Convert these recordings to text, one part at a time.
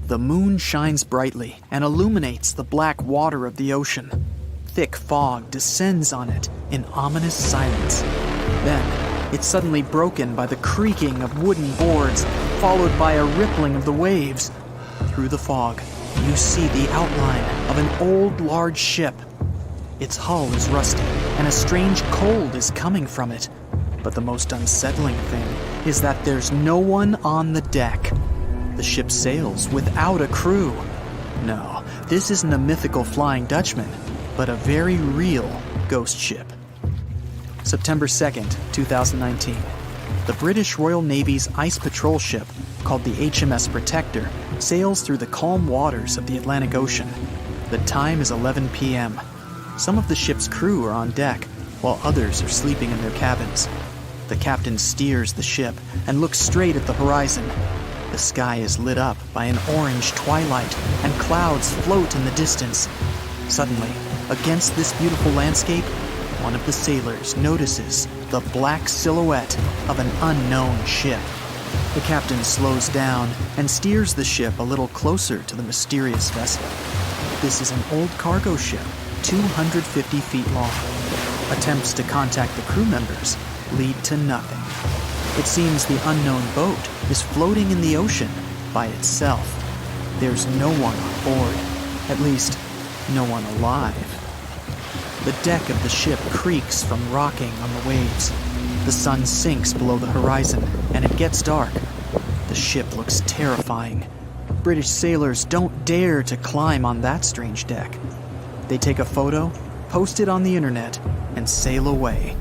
The moon shines brightly and illuminates the black water of the ocean. Thick fog descends on it in ominous silence. Then, it's suddenly broken by the creaking of wooden boards, followed by a rippling of the waves. Through the fog, you see the outline of an old, large ship. Its hull is rusty, and a strange cold is coming from it. But the most unsettling thing is that there's no one on the deck. The ship sails without a crew. No, this isn't a mythical Flying Dutchman, but a very real ghost ship. September 2nd, 2019. The British Royal Navy's ice patrol ship, called the HMS Protector, sails through the calm waters of the Atlantic Ocean. The time is 11 p.m. Some of the ship's crew are on deck, while others are sleeping in their cabins. The captain steers the ship and looks straight at the horizon. The sky is lit up by an orange twilight, and clouds float in the distance. Suddenly, against this beautiful landscape, one of the sailors notices the black silhouette of an unknown ship. The captain slows down and steers the ship a little closer to the mysterious vessel. This is an old cargo ship, 250 feet long. Attempts to contact the crew members lead to nothing. It seems the unknown boat is floating in the ocean by itself. There's no one on board, at least no one alive. The deck of the ship creaks from rocking on the waves. The sun sinks below the horizon and it gets dark. The ship looks terrifying. British sailors don't dare to climb on that strange deck. They take a photo, post it on the internet, and sail away.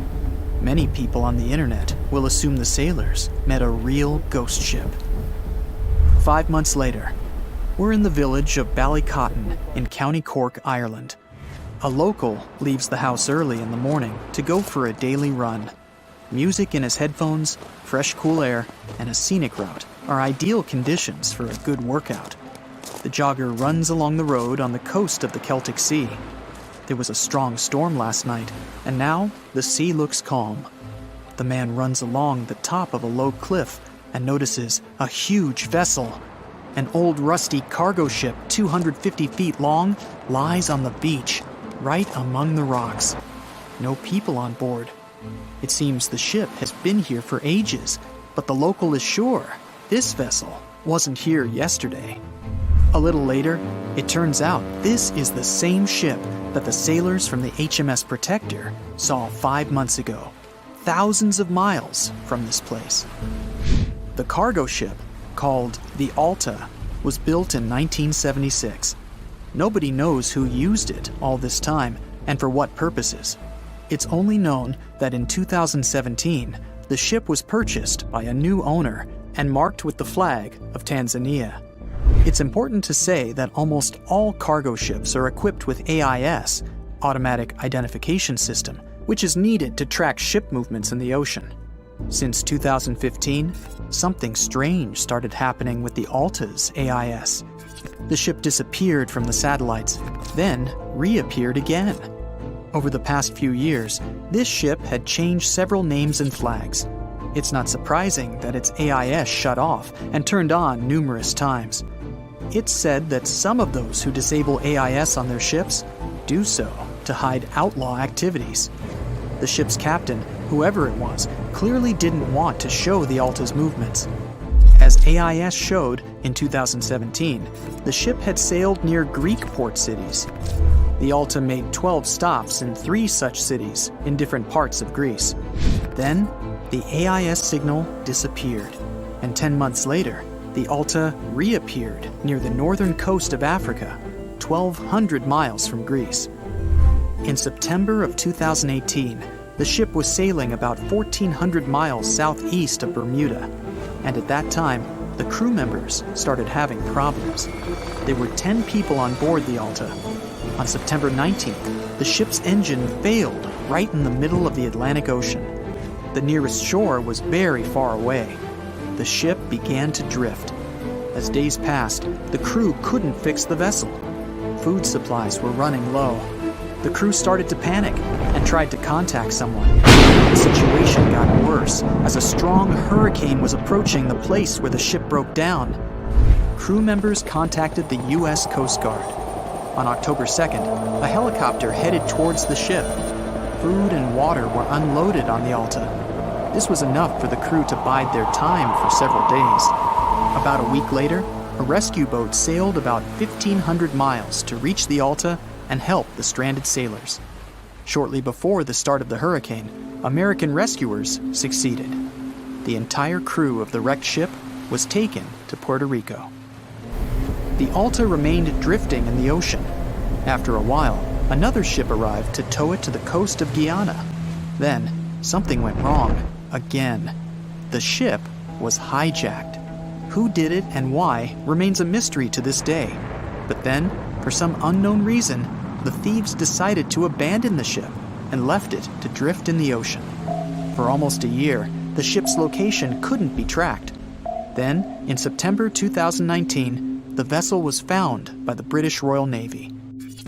Many people on the internet will assume the sailors met a real ghost ship. 5 months later, we're in the village of Ballycotton in County Cork, Ireland. A local leaves the house early in the morning to go for a daily run. Music in his headphones, fresh cool air, and a scenic route are ideal conditions for a good workout. The jogger runs along the road on the coast of the Celtic Sea. There was a strong storm last night, and now the sea looks calm. The man runs along the top of a low cliff and notices a huge vessel. An old rusty cargo ship 250 feet long lies on the beach, right among the rocks. No people on board. It seems the ship has been here for ages, but the local is sure this vessel wasn't here yesterday. A little later, it turns out this is the same ship that the sailors from the HMS Protector saw 5 months ago, thousands of miles from this place. The cargo ship, called the Alta, was built in 1976. Nobody knows who used it all this time and for what purposes. It's only known that in 2017, the ship was purchased by a new owner and marked with the flag of Tanzania. It's important to say that almost all cargo ships are equipped with AIS, Automatic Identification System, which is needed to track ship movements in the ocean. Since 2015, something strange started happening with the Alta's AIS. The ship disappeared from the satellites, then reappeared again. Over the past few years, this ship had changed several names and flags. It's not surprising that its AIS shut off and turned on numerous times. It's said that some of those who disable AIS on their ships do so to hide outlaw activities. The ship's captain, whoever it was, clearly didn't want to show the Alta's movements. As AIS showed in 2017, the ship had sailed near Greek port cities. The Alta made 12 stops in 3 such cities in different parts of Greece. Then, the AIS signal disappeared, and 10 months later, the Alta reappeared near the northern coast of Africa, 1,200 miles from Greece. In September of 2018, the ship was sailing about 1,400 miles southeast of Bermuda, and at that time, the crew members started having problems. There were 10 people on board the Alta. On September 19th, the ship's engine failed right in the middle of the Atlantic Ocean. The nearest shore was very far away. The ship began to drift. As days passed, the crew couldn't fix the vessel. Food supplies were running low. The crew started to panic and tried to contact someone. The situation got worse as a strong hurricane was approaching the place where the ship broke down. crew members contacted the U.S. Coast Guard. On October 2nd, a helicopter headed towards the ship. Food and water were unloaded on the Alta. This was enough for the crew to bide their time for several days. About a week later, a rescue boat sailed about 1,500 miles to reach the Alta and help the stranded sailors. Shortly before the start of the hurricane, American rescuers succeeded. The entire crew of the wrecked ship was taken to Puerto Rico. The Alta remained drifting in the ocean. After a while, another ship arrived to tow it to the coast of Guyana. Then, something went wrong again. The ship was hijacked. Who did it and why remains a mystery to this day. But then, for some unknown reason, the thieves decided to abandon the ship and left it to drift in the ocean. For almost a year, the ship's location couldn't be tracked. Then, in September 2019, the vessel was found by the British Royal Navy.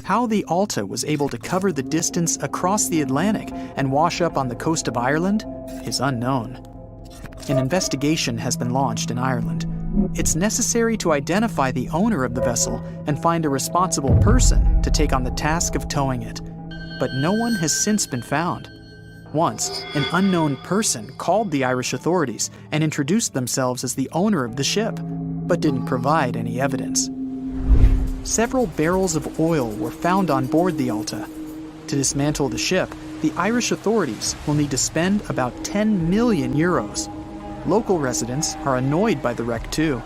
How the Alta was able to cover the distance across the Atlantic and wash up on the coast of Ireland is unknown. An investigation has been launched in Ireland. It's necessary to identify the owner of the vessel and find a responsible person to take on the task of towing it. But no one has since been found. Once, an unknown person called the Irish authorities and introduced themselves as the owner of the ship, but didn't provide any evidence. Several barrels of oil were found on board the Alta. To dismantle the ship, the Irish authorities will need to spend about 10 million euros. Local residents are annoyed by the wreck too.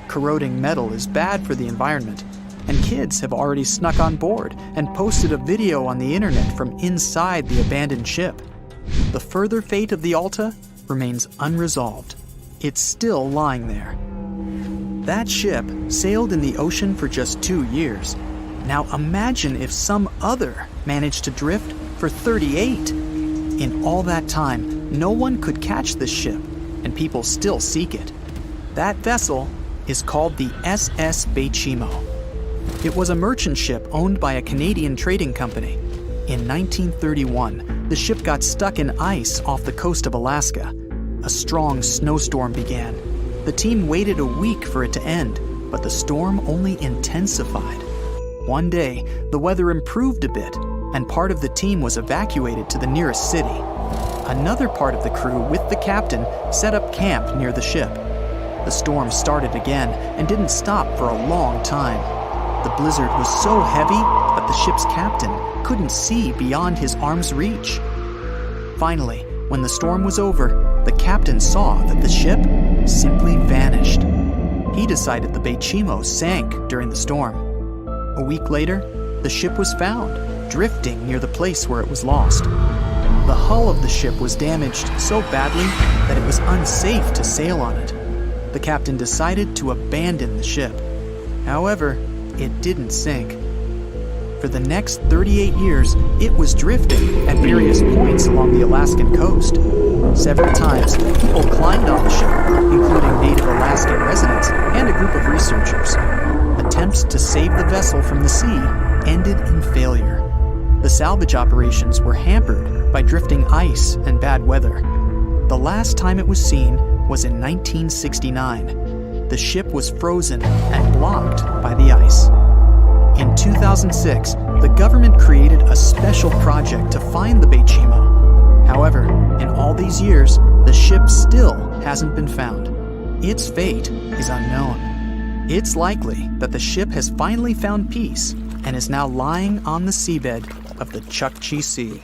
Corroding metal is bad for the environment, and kids have already snuck on board and posted a video on the internet from inside the abandoned ship. The further fate of the Alta remains unresolved. It's still lying there. That ship sailed in the ocean for just 2 years. Now imagine if some other managed to drift for 38. In all that time, no one could catch this ship, and people still seek it. That vessel is called the SS Bechimo. It was a merchant ship owned by a Canadian trading company. In 1931, the ship got stuck in ice off the coast of Alaska. A strong snowstorm began. The team waited a week for it to end, but the storm only intensified. One day, the weather improved a bit, and part of the team was evacuated to the nearest city. Another part of the crew, with the captain, set up camp near the ship. The storm started again and didn't stop for a long time. The blizzard was so heavy that the ship's captain couldn't see beyond his arm's reach. Finally, when the storm was over, the captain saw that the ship simply vanished. He decided the Bechimo sank during the storm. A week later, the ship was found, drifting near the place where it was lost. The hull of the ship was damaged so badly that it was unsafe to sail on it. The captain decided to abandon the ship. However, it didn't sink. For the next 38 years, it was drifting at various points along the Alaskan coast. Several times, people climbed on the ship, including native Alaskan residents and a group of researchers. Attempts to save the vessel from the sea ended in failure. The salvage operations were hampered by drifting ice and bad weather. The last time it was seen was in 1969. The ship was frozen and blocked by the ice. In 2006, the government created a special project to find the Bechimo. However, in all these years, the ship still hasn't been found. Its fate is unknown. It's likely that the ship has finally found peace and is now lying on the seabed of the Chukchi Sea.